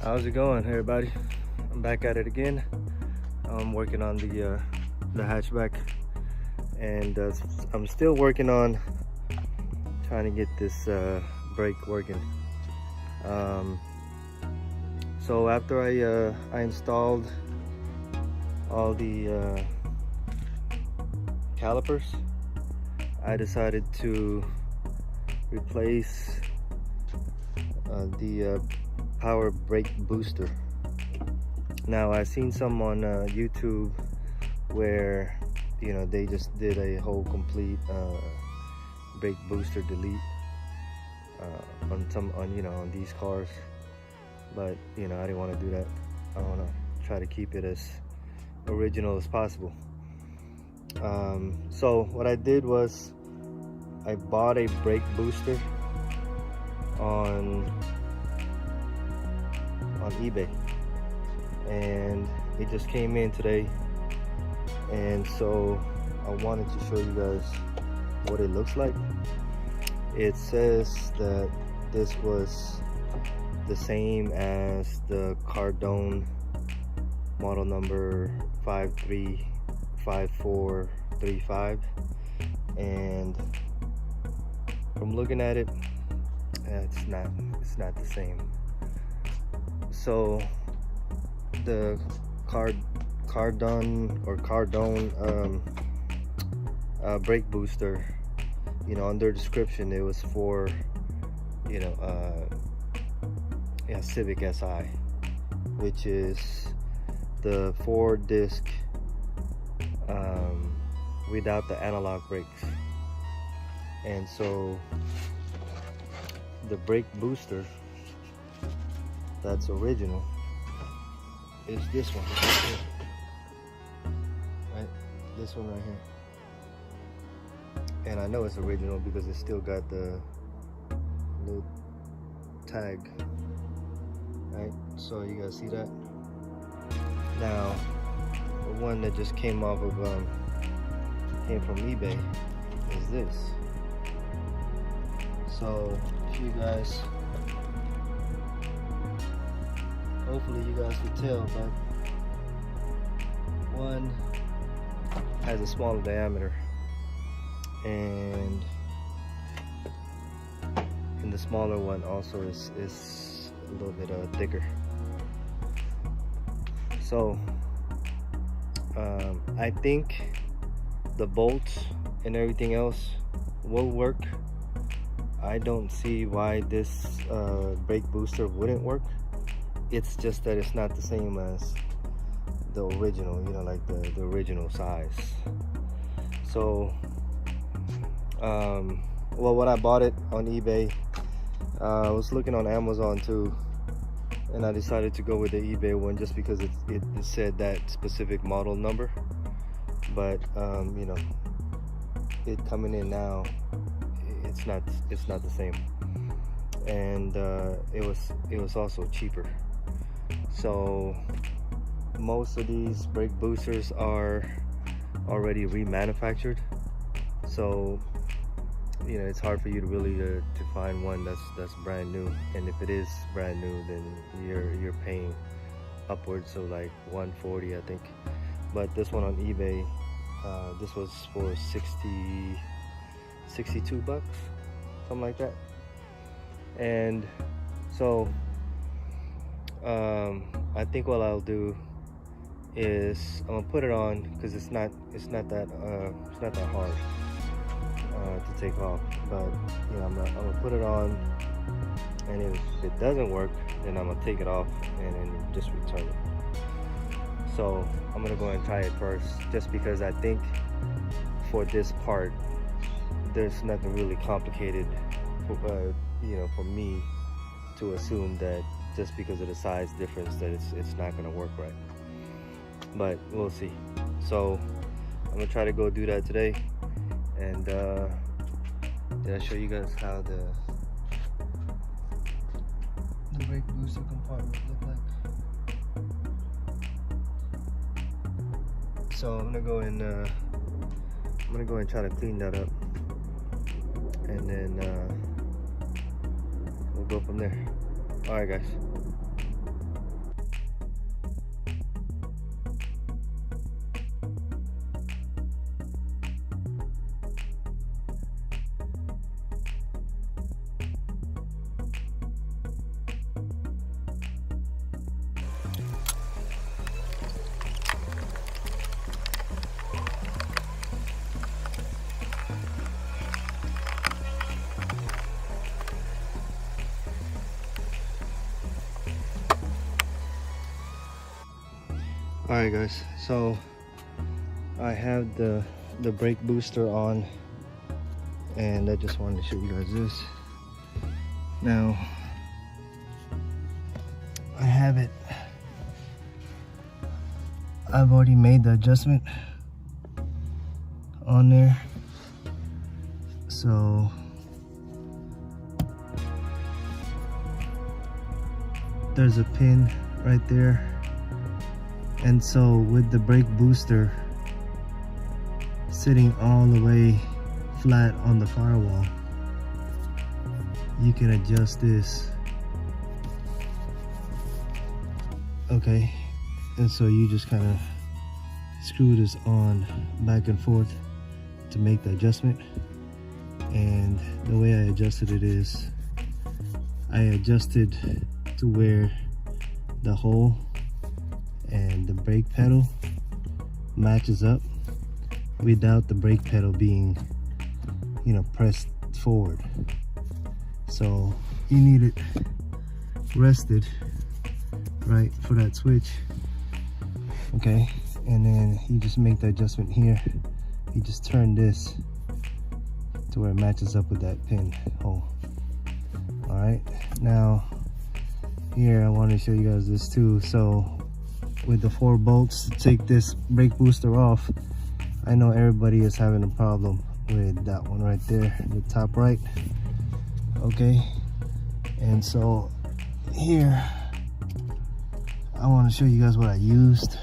How's it going, everybody? I'm back at it again. I'm working on the hatchback, and I'm still working on trying to get this brake working. So after I installed all the calipers, I decided to replace the power brake booster. Now I've seen some on YouTube where they just did a whole complete brake booster delete on these cars, but I didn't want to do that. I want to try to keep it as original as possible. So what I did was I bought a brake booster on eBay, and it just came in today, and so I wanted to show you guys what it looks like. It says that this was the same as the Cardone model number 535435, and from looking at it, it's not the same. So the Cardone brake booster, on their description, it was for Civic SI, which is the 4-disc without the analog brakes. And so the brake booster that's original is this one right here. Right, this one right here. And I know it's original because it still got the little tag, right? So you guys see that? Now the one that just came off of came from eBay is this. So if you guys, hopefully you guys can tell, but one has a smaller diameter, and the smaller one also is a little bit thicker. So I think the bolts and everything else will work. I don't see why this brake booster wouldn't work. It's just that it's not the same as the original, like the original size. So well, when I bought it on eBay, I was looking on Amazon too, and I decided to go with the eBay one just because it said that specific model number. But it coming in now, it's not the same, and it was also cheaper. So most of these brake boosters are already remanufactured, so it's hard for you to really to find one that's brand new. And if it is brand new, then you're paying upwards of like $140, I think. But this one on eBay, this was for 62 bucks, something like that. And so I think what I'll do is I'm gonna put it on, because it's not that hard to take off. But I'm gonna put it on, and if it doesn't work, then I'm gonna take it off and then just return it. So I'm gonna go and try it first, just because I think for this part there's nothing really complicated for me to assume that just because of the size difference that it's not gonna work right. But we'll see. So I'm gonna try to go do that today. And did I show you guys how the brake booster compartment look like? So I'm gonna go and try to clean that up, and then we'll go from there. All right, guys. Alright guys, so I have the brake booster on, and I just wanted to show you guys this. Now I have it, I've already made the adjustment on there, so there's a pin right there. And so with the brake booster sitting all the way flat on the firewall, you can adjust this. Okay, and so you just kind of screw this on back and forth to make the adjustment. And the way I adjusted it is I adjusted to where the hole and the brake pedal matches up without the brake pedal being, you know, pressed forward. So you need it rested right for that switch. Okay, and then you just make the adjustment here. You just turn this to where it matches up with that pin hole. All right, now here I want to show you guys this too. So with the 4 bolts to take this brake booster off, I know everybody is having a problem with that one right there, the top right. Okay, and so here I want to show you guys what I used.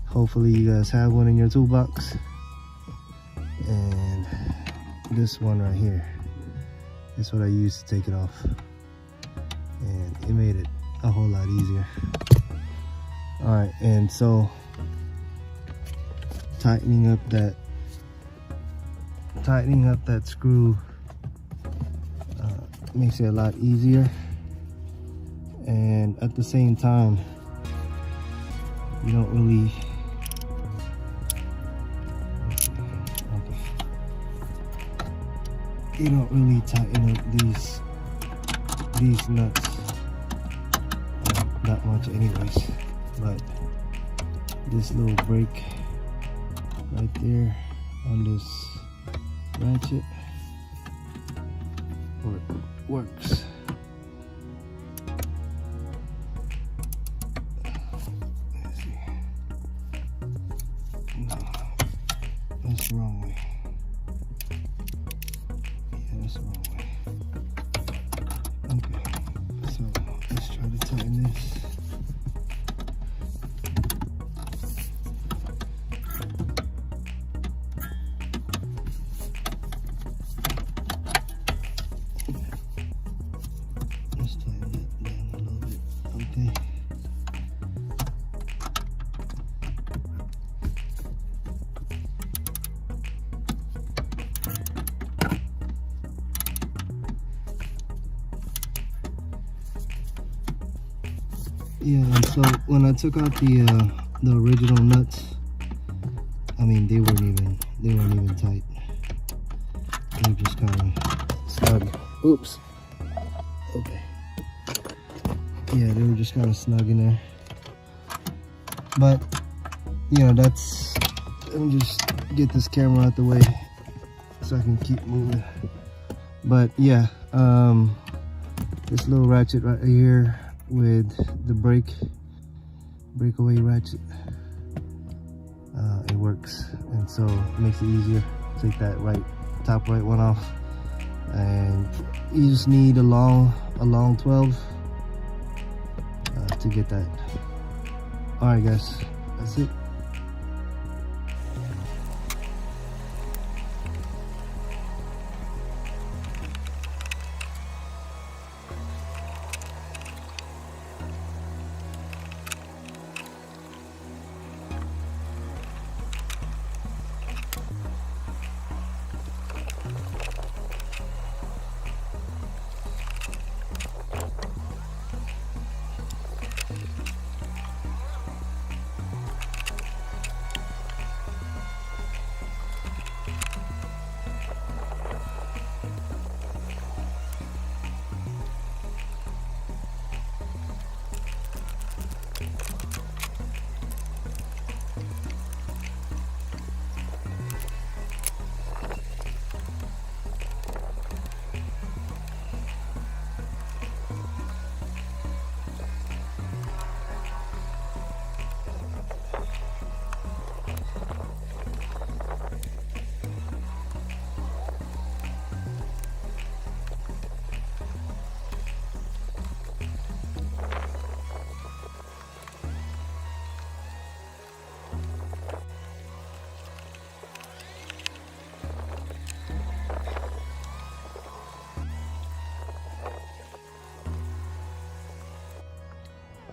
Hopefully you guys have one in your toolbox. And this one right here is what I used to take it off, and it made it a whole lot easier. All right, and so tightening up that screw makes it a lot easier, and at the same time you don't really tighten up these nuts that much anyways. But this little brake right there on this ratchet works. Let's see. No, that's the wrong way. Yeah, that's the wrong way. Okay, so let's try to tighten this. Yeah, and so when I took out the original nuts, I mean they weren't even tight. They were just kind of snug. Oops. Okay. Yeah, they were just kind of snug in there. But you know, that's, let me just get this camera out the way so I can keep moving. But yeah, this little ratchet right here with the breakaway ratchet, it works, and so it makes it easier. Take that top right one off, and you just need a long 12 to get that. All right guys, that's it.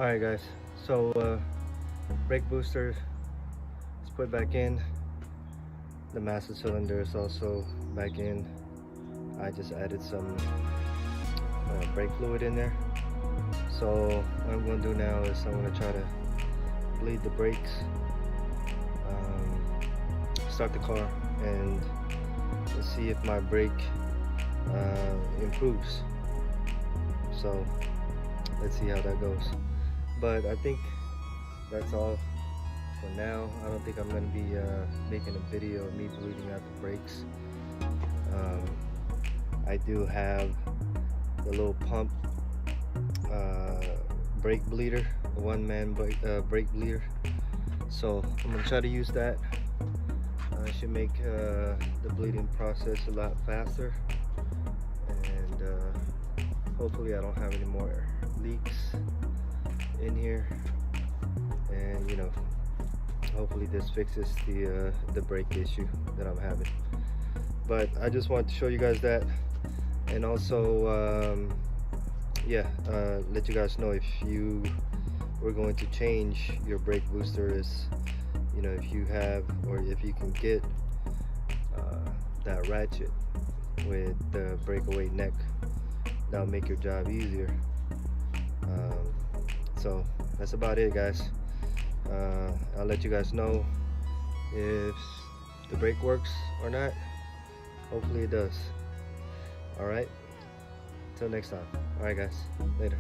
Alright guys, so brake booster is put back in. The master cylinder is also back in. I just added some brake fluid in there. So what I'm going to do now is I'm going to try to bleed the brakes, start the car, and see if my brake improves. So let's see how that goes. But I think that's all for now. I don't think I'm going to be making a video of me bleeding out the brakes. I do have the little pump brake bleeder, a one-man brake bleeder. So I'm going to try to use that. It should make the bleeding process a lot faster. And hopefully I don't have any more leaks in here. And you know, hopefully this fixes the brake issue that I'm having. But I just wanted to show you guys that, and also let you guys know if you were going to change your brake booster, is, you know, if you have, or if you can get that ratchet with the breakaway neck, that'll make your job easier. So that's about it, guys. I'll let you guys know if the brake works or not. Hopefully it does. Alright, till next time. Alright guys, later.